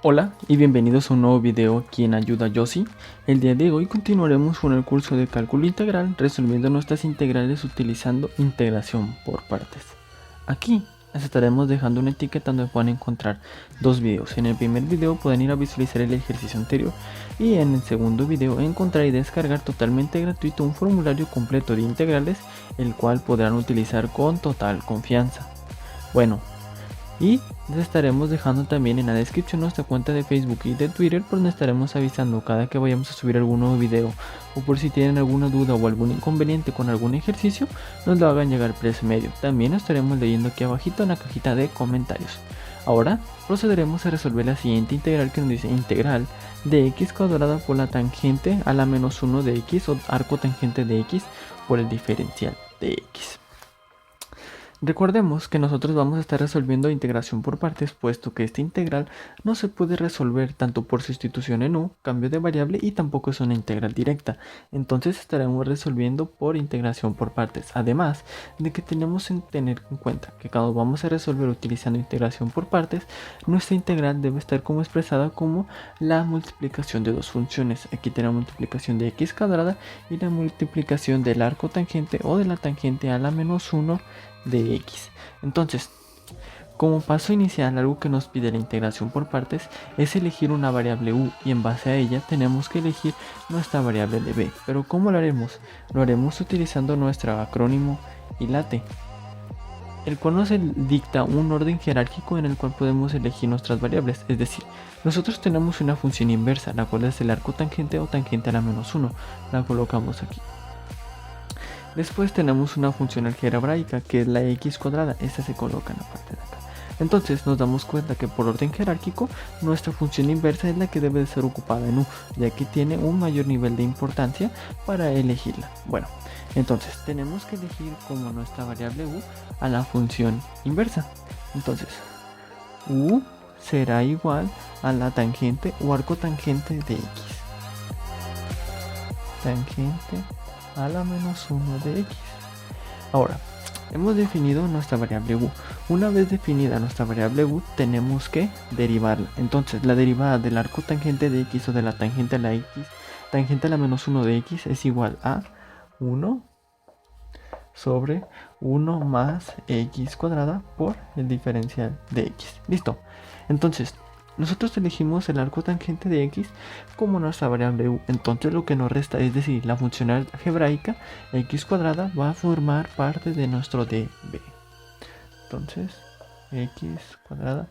Hola y bienvenidos a un nuevo video aquí en Ayuda Yossi. El día de hoy continuaremos con el curso de cálculo integral resolviendo nuestras integrales utilizando integración por partes. Aquí les estaremos dejando una etiqueta donde pueden encontrar dos videos. En el primer video pueden ir a visualizar el ejercicio anterior y en el segundo video encontrar y descargar totalmente gratuito un formulario completo de integrales, el cual podrán utilizar con total confianza. Bueno, y les estaremos dejando también en la descripción nuestra cuenta de Facebook y de Twitter, por donde estaremos avisando cada que vayamos a subir algún nuevo video, o por si tienen alguna duda o algún inconveniente con algún ejercicio, nos lo hagan llegar por ese medio. También lo estaremos leyendo aquí abajito en la cajita de comentarios. Ahora procederemos a resolver la siguiente integral, que nos dice integral de x cuadrada por la tangente a la menos 1 de x, o arco tangente de x por el diferencial de x. Recordemos que nosotros vamos a estar resolviendo integración por partes, puesto que esta integral no se puede resolver tanto por sustitución en u, cambio de variable, y tampoco es una integral directa. Entonces estaremos resolviendo por integración por partes. Además de que tenemos que tener en cuenta que cuando vamos a resolver utilizando integración por partes, nuestra integral debe estar como expresada como la multiplicación de dos funciones. Aquí tenemos multiplicación de x cuadrada y la multiplicación del arco tangente o de la tangente a la menos 1 de x. Entonces, como paso inicial, algo que nos pide la integración por partes es elegir una variable u, y en base a ella tenemos que elegir nuestra variable de b. Pero ¿cómo lo haremos? Lo haremos utilizando nuestro acrónimo ILATE, el cual nos dicta un orden jerárquico en el cual podemos elegir nuestras variables. Es decir, nosotros tenemos una función inversa, la cual es el arco tangente o tangente a la menos 1. La colocamos aquí. Después tenemos una función algebraica, que es la x cuadrada. Esta se coloca en la parte de acá. Entonces nos damos cuenta que por orden jerárquico nuestra función inversa es la que debe de ser ocupada en u, ya que tiene un mayor nivel de importancia para elegirla. Bueno, entonces tenemos que elegir como nuestra variable u a la función inversa. Entonces u será igual a la tangente o arco tangente de x. Tangente a la menos 1 de x. Ahora, hemos definido nuestra variable u. Una vez definida nuestra variable u, tenemos que derivarla. Entonces, la derivada del arco tangente de x o de la tangente a la x, tangente a la menos 1 de x, es igual a 1 sobre 1 más x cuadrada por el diferencial de x. Listo. Entonces, nosotros elegimos el arco tangente de x como nuestra variable u. Entonces lo que nos resta, es decir, la función algebraica x cuadrada, va a formar parte de nuestro db. Entonces x cuadrada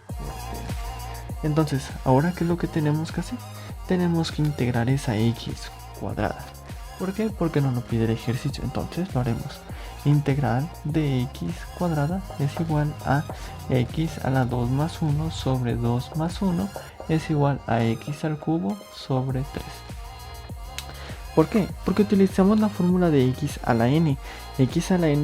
por db. Entonces, ahora ¿qué es lo que tenemos que hacer? Tenemos que integrar esa x cuadrada. ¿Por qué? Porque no nos pide el ejercicio. Entonces lo haremos. Integral de x cuadrada es igual a x a la 2 más 1 sobre 2 más 1 es igual a x al cubo sobre 3. ¿Por qué? Porque utilizamos la fórmula de x a la n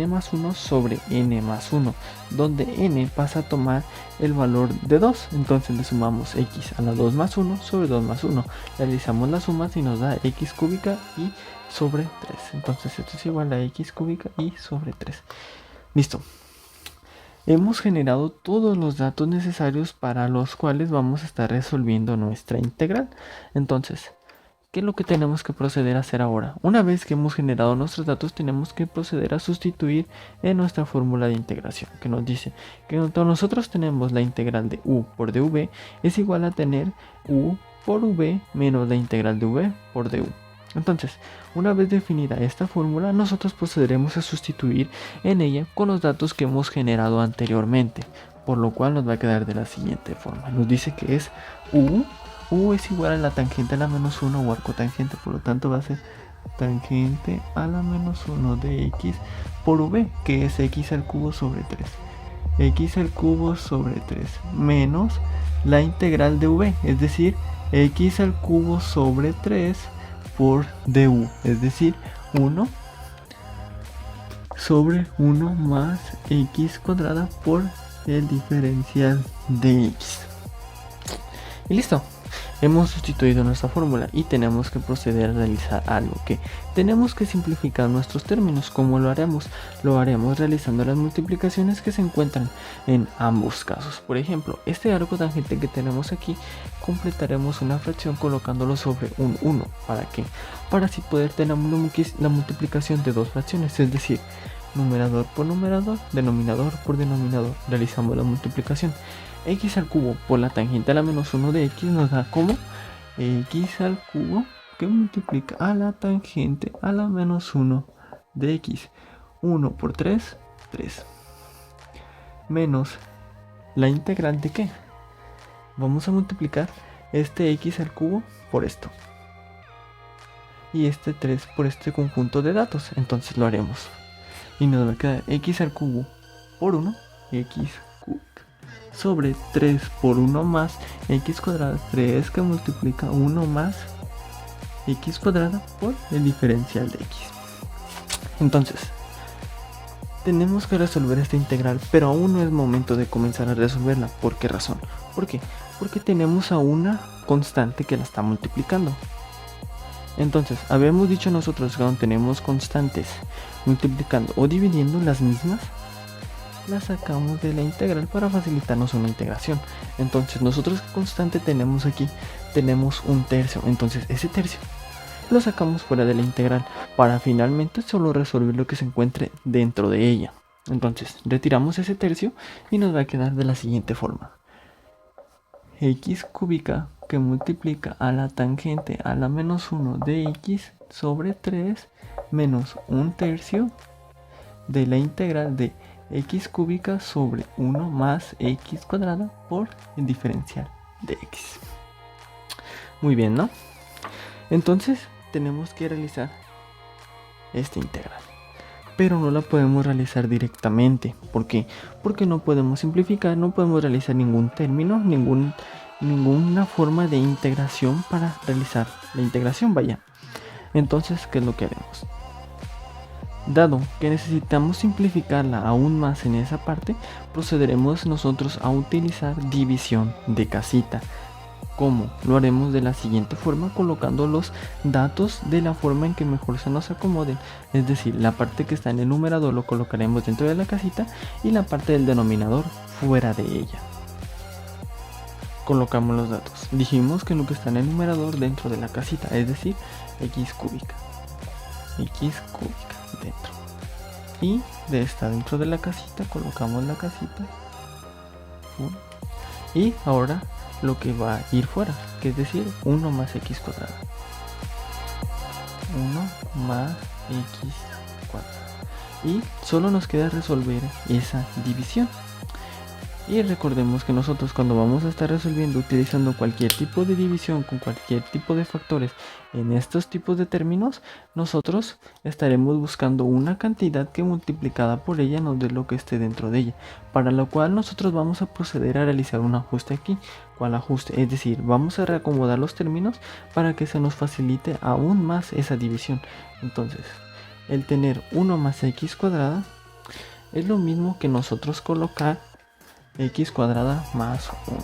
más 1 sobre n más 1, donde n pasa a tomar el valor de 2. Entonces le sumamos x a la 2 más 1 sobre 2 más 1. Realizamos las sumas y nos da x cúbica y sobre 3. Entonces esto es igual a x cúbica y sobre 3. Listo. Hemos generado todos los datos necesarios para los cuales vamos a estar resolviendo nuestra integral. Entonces, ¿qué es lo que tenemos que proceder a hacer ahora? Una vez que hemos generado nuestros datos, tenemos que proceder a sustituir en nuestra fórmula de integración, que nos dice que nosotros tenemos la integral de u por dv es igual a tener u por v menos la integral de v por du. Entonces, una vez definida esta fórmula, nosotros procederemos a sustituir en ella con los datos que hemos generado anteriormente, por lo cual nos va a quedar de la siguiente forma. Nos dice que es u es igual a la tangente a la menos 1 o arco tangente, por lo tanto va a ser tangente a la menos 1 de x por v, que es x al cubo sobre 3. X al cubo sobre 3 menos la integral de v, es decir, x al cubo sobre 3 por du, es decir, 1 sobre 1 más x cuadrada por el diferencial de x. Y listo. hemos sustituido nuestra fórmula y tenemos que proceder a realizar algo que tenemos que simplificar nuestros términos. ¿Cómo lo haremos? Lo haremos realizando las multiplicaciones que se encuentran en ambos casos. Por ejemplo, este arco tangente que tenemos aquí, completaremos una fracción colocándolo sobre un 1. ¿Para qué? Para así poder tener la multiplicación de dos fracciones, es decir, numerador por numerador, denominador por denominador. Realizamos la multiplicación. X al cubo por la tangente a la menos 1 de X nos da como X al cubo que multiplica a la tangente a la menos 1 de X. 1 por 3, 3. Menos la integral de ¿qué? Vamos a multiplicar este X al cubo por esto. Y este 3 por este conjunto de datos. Entonces lo haremos. Y nos va a quedar X al cubo por 1, X cubo sobre 3 por 1 más X cuadrada, 3 que multiplica 1 más X cuadrada por el diferencial de X. Entonces, tenemos que resolver esta integral, pero aún no es momento de comenzar a resolverla. ¿Por qué razón? ¿Por qué? Porque tenemos a una constante que la está multiplicando. Entonces, habíamos dicho nosotros que cuando tenemos constantes multiplicando o dividiendo las mismas, la sacamos de la integral para facilitarnos una integración. Entonces, nosotros ¿qué constante tenemos aquí? Tenemos un tercio. Entonces, ese tercio lo sacamos fuera de la integral para finalmente solo resolver lo que se encuentre dentro de ella. Entonces, retiramos ese tercio y nos va a quedar de la siguiente forma: X cúbica que multiplica a la tangente a la menos 1 de X sobre 3 menos un tercio de la integral de X cúbica sobre 1 más X cuadrada por el diferencial de X. Muy bien, ¿no? Entonces tenemos que realizar esta integral, pero no la podemos realizar directamente. ¿Por qué? Porque no podemos simplificar, no podemos realizar ningún término, ninguna forma de integración para realizar la integración, vaya. Entonces, ¿qué es lo que haremos? Dado que necesitamos simplificarla aún más en esa parte, procederemos nosotros a utilizar división de casita. ¿Cómo? Lo haremos de la siguiente forma, colocando los datos de la forma en que mejor se nos acomoden. Es decir, la parte que está en el numerador lo colocaremos dentro de la casita y la parte del denominador fuera de ella. Colocamos los datos. Dijimos que lo que está en el numerador dentro de la casita, es decir, X cúbica. X cúbica dentro. Y de esta dentro de la casita colocamos la casita. Y ahora lo que va a ir fuera, que es decir, 1 más X cuadrada. 1 más X cuadrada. Y solo nos queda resolver esa división. Y recordemos que nosotros cuando vamos a estar resolviendo utilizando cualquier tipo de división con cualquier tipo de factores en estos tipos de términos, nosotros estaremos buscando una cantidad que multiplicada por ella nos dé lo que esté dentro de ella, para lo cual nosotros vamos a proceder a realizar un ajuste aquí. ¿Cuál ajuste? Es decir, vamos a reacomodar los términos para que se nos facilite aún más esa división. Entonces, el tener 1 más X cuadrada es lo mismo que nosotros colocar X cuadrada más 1.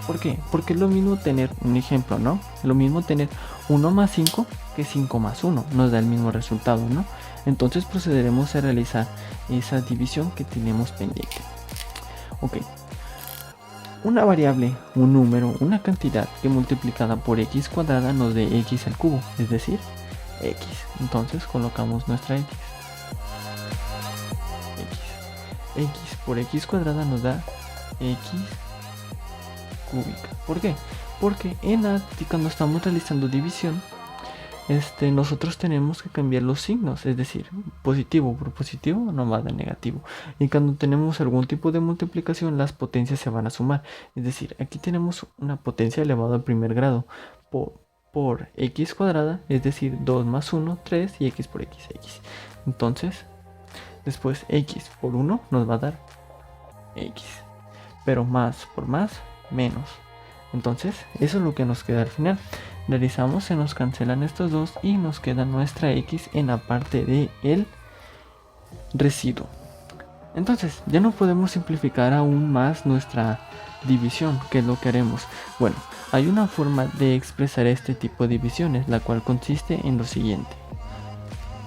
¿Por qué? Porque es lo mismo tener un ejemplo, ¿no? Lo mismo tener 1 más 5 que 5 más 1. Nos da el mismo resultado, ¿no? Entonces procederemos a realizar esa división que tenemos pendiente. Ok. Una variable, un número, una cantidad que multiplicada por X cuadrada nos dé X al cubo, es decir, X. Entonces colocamos nuestra X. X por X cuadrada nos da X cúbica. ¿Por qué? Porque cuando estamos realizando división, nosotros tenemos que cambiar los signos, es decir, positivo por positivo nos va a dar negativo. Y cuando tenemos algún tipo de multiplicación, las potencias se van a sumar. Es decir, aquí tenemos una potencia elevada al primer grado por X cuadrada, es decir, 2 más 1, 3 y X por X, X. Entonces, después X por 1 nos va a dar X, pero más por más, menos. Entonces eso es lo que nos queda al final. Realizamos, se nos cancelan estos dos y nos queda nuestra X en la parte de el residuo. Entonces ya no podemos simplificar aún más nuestra división, que es lo que haremos. Bueno, hay una forma de expresar este tipo de divisiones, la cual consiste en lo siguiente.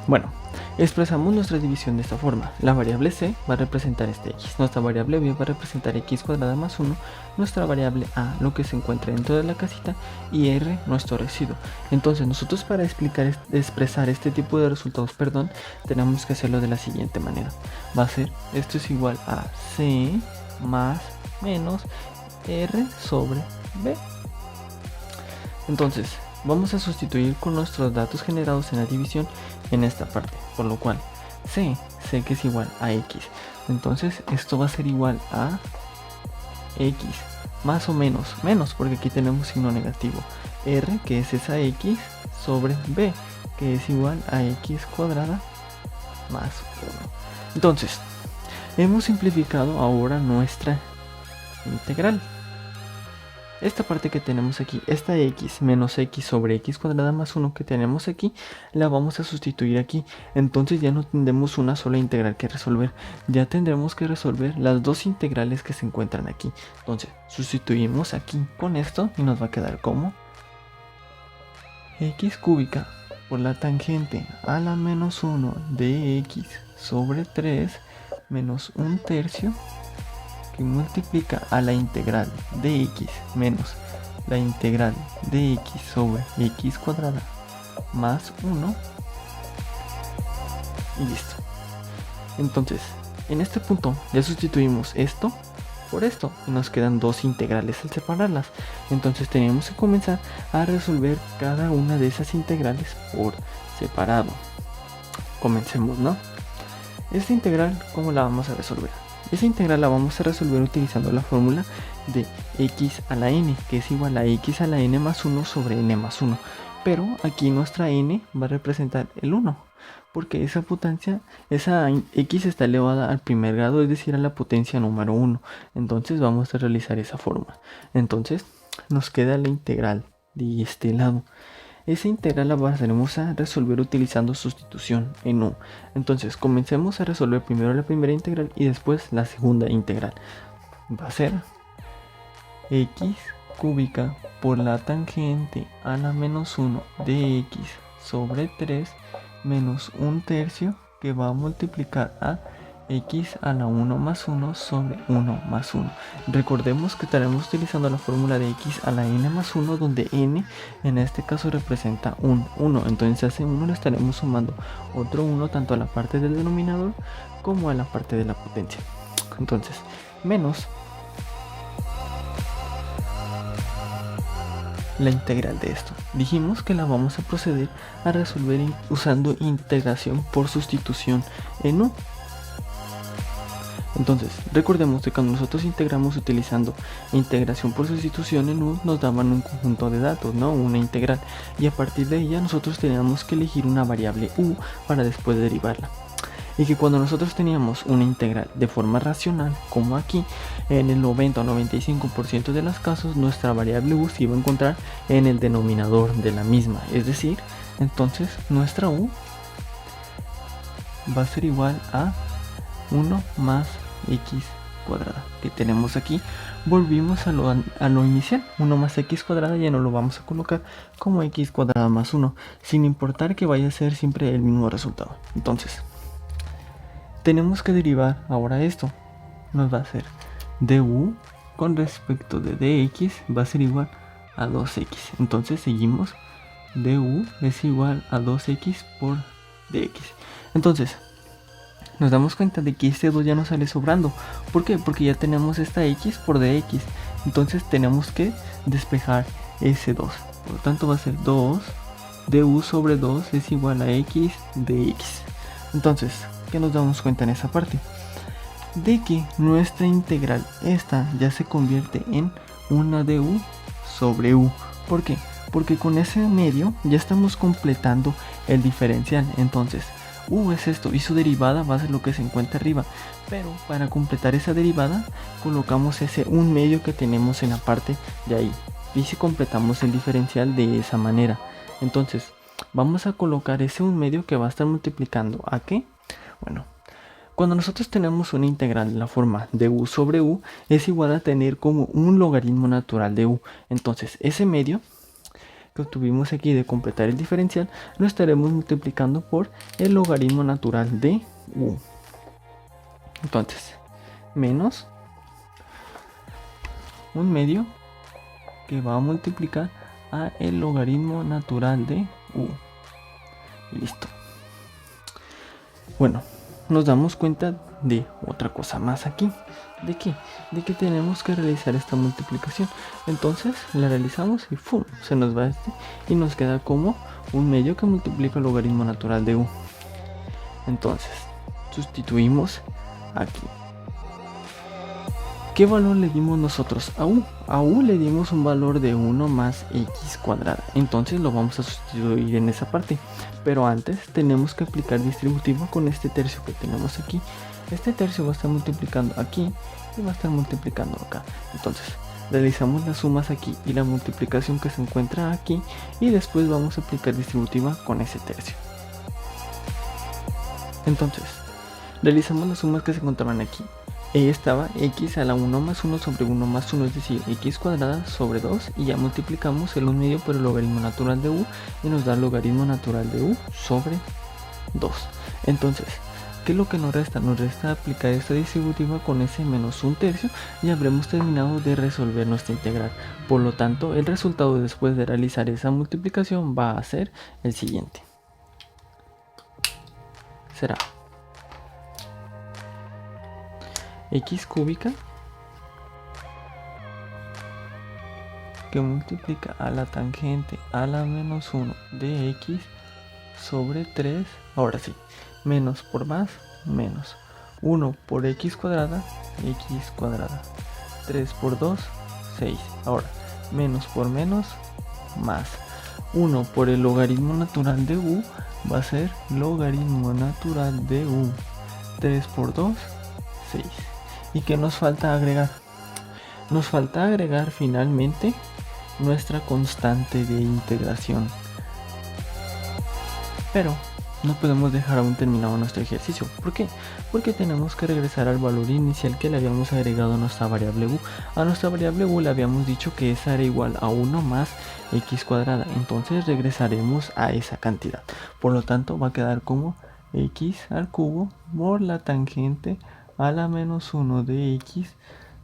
Bueno, expresamos nuestra división de esta forma. La variable c va a representar este x, nuestra variable b va a representar x cuadrada más 1, nuestra variable a, lo que se encuentra dentro de la casita, y r, nuestro residuo. Entonces nosotros para expresar este tipo de resultados, tenemos que hacerlo de la siguiente manera. Va a ser, esto es igual a c más menos r sobre b. Entonces vamos a sustituir con nuestros datos generados en la división en esta parte, por lo cual c que es igual a x, entonces esto va a ser igual a x más o menos, porque aquí tenemos signo negativo, r que es esa x sobre b que es igual a x cuadrada más 1. Entonces hemos simplificado ahora nuestra integral. Esta parte que tenemos aquí, esta x menos x sobre x cuadrada más 1 que tenemos aquí, la vamos a sustituir aquí. Entonces ya no tendremos una sola integral que resolver, ya tendremos que resolver las dos integrales que se encuentran aquí. Entonces sustituimos aquí con esto y nos va a quedar como x cúbica por la tangente a la menos 1 de x sobre 3 menos 1/3 que multiplica a la integral de x menos la integral de x sobre x cuadrada más 1 y listo. Entonces en este punto ya sustituimos esto por esto y nos quedan dos integrales al separarlas. Entonces tenemos que comenzar a resolver cada una de esas integrales por separado. Comencemos, ¿no? Esta integral, ¿cómo la vamos a resolver? Esa integral la vamos a resolver utilizando la fórmula de x a la n, que es igual a x a la n más 1 sobre n más 1. Pero aquí nuestra n va a representar el 1, porque esa potencia, esa x está elevada al primer grado, es decir, a la potencia número 1. Entonces vamos a realizar esa forma. Entonces nos queda la integral de este lado. Esa integral la pasaremos a resolver utilizando sustitución en u. Entonces comencemos a resolver primero la primera integral y después la segunda integral. Va a ser x cúbica por la tangente a la menos 1 de x sobre 3 menos 1/3 que va a multiplicar a x a la 1 más 1 sobre 1 más 1. Recordemos que estaremos utilizando la fórmula de x a la n más 1, donde n en este caso representa un 1. Entonces a ese 1 le estaremos sumando otro 1 tanto a la parte del denominador como a la parte de la potencia. Entonces menos la integral de esto. Dijimos que la vamos a proceder a resolver usando integración por sustitución en u. Entonces, recordemos que cuando nosotros integramos utilizando integración por sustitución en u, nos daban un conjunto de datos, ¿no? Una integral. Y a partir de ella nosotros teníamos que elegir una variable u para después derivarla. Y que cuando nosotros teníamos una integral de forma racional, como aquí, en el 90 o 95% de los casos, nuestra variable u se iba a encontrar en el denominador de la misma. Es decir, entonces nuestra u va a ser igual a 1 más x cuadrada que tenemos aquí. Volvimos a lo inicial, 1 más x cuadrada ya no lo vamos a colocar como x cuadrada más 1, sin importar que vaya a ser siempre el mismo resultado. Entonces tenemos que derivar ahora esto, nos va a ser du con respecto de dx va a ser igual a 2x. Entonces seguimos, du es igual a 2x por dx. Entonces nos damos cuenta de que este 2 ya nos sale sobrando. ¿Por qué? Porque ya tenemos esta x por dx. Entonces tenemos que despejar ese 2. Por lo tanto va a ser 2 du sobre 2 es igual a x dx. Entonces, ¿qué nos damos cuenta en esa parte? De que nuestra integral esta ya se convierte en una du sobre u. ¿Por qué? Porque con ese medio ya estamos completando el diferencial. Entonces es esto y su derivada va a ser lo que se encuentra arriba, pero para completar esa derivada colocamos ese un medio que tenemos en la parte de ahí y si completamos el diferencial de esa manera. Entonces vamos a colocar ese un medio que va a estar multiplicando ¿a qué? Bueno, Cuando nosotros tenemos una integral de la forma de u sobre u, es igual a tener como un logaritmo natural de u. Entonces, ese medio que obtuvimos aquí de completar el diferencial, lo estaremos multiplicando por el logaritmo natural de u. Entonces, menos un medio que va a multiplicar a el logaritmo natural de u. Listo. Bueno, nos damos cuenta de otra cosa más aquí. ¿De qué? De que tenemos que realizar esta multiplicación. Entonces la realizamos y ¡fum! Se nos va y nos queda como un medio que multiplica el logaritmo natural de u. Entonces sustituimos aquí. ¿Qué valor le dimos nosotros a u? A u le dimos un valor de 1 más x cuadrada. Entonces lo vamos a sustituir en esa parte. Pero antes tenemos que aplicar distributiva con este tercio que tenemos aquí. Este tercio va a estar multiplicando aquí y va a estar multiplicando acá. Entonces realizamos las sumas aquí y la multiplicación que se encuentra aquí. Y después vamos a aplicar distributiva con ese tercio. Entonces realizamos las sumas que se encontraban aquí. Estaba x a la 1 más 1 sobre 1 más 1, es decir, x cuadrada sobre 2, y ya multiplicamos el 1 medio por el logaritmo natural de u y nos da el logaritmo natural de u sobre 2. Entonces, ¿qué es lo que nos resta? Nos resta aplicar esta distributiva con ese menos 1 tercio y habremos terminado de resolver nuestra integral. Por lo tanto, el resultado después de realizar esa multiplicación va a ser el siguiente. Será x cúbica que multiplica a la tangente a la menos 1 de x sobre 3, ahora sí, menos por más, menos 1 por x cuadrada, 3 por 2, 6, ahora menos por menos, más 1 por el logaritmo natural de u, va a ser logaritmo natural de u, 3 por 2, 6. ¿Y qué nos falta agregar? Nos falta agregar finalmente nuestra constante de integración. Pero no podemos dejar aún terminado nuestro ejercicio. ¿Por qué? Porque tenemos que regresar al valor inicial que le habíamos agregado a nuestra variable u. A nuestra variable u le habíamos dicho que esa era igual a 1 más x cuadrada. Entonces regresaremos a esa cantidad. Por lo tanto va a quedar como x al cubo por la tangente a la menos 1 de x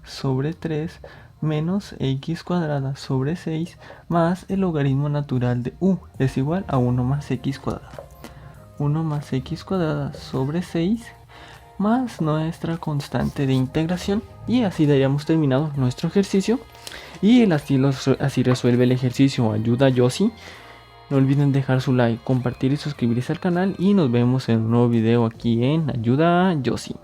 sobre 3 menos x cuadrada sobre 6 más el logaritmo natural de u es igual a 1 más x cuadrada. 1 más x cuadrada sobre 6 más nuestra constante de integración, y así daríamos terminado nuestro ejercicio. Y así resuelve el ejercicio Ayuda Yossi. No olviden dejar su like, compartir y suscribirse al canal, y nos vemos en un nuevo video aquí en Ayuda Yossi.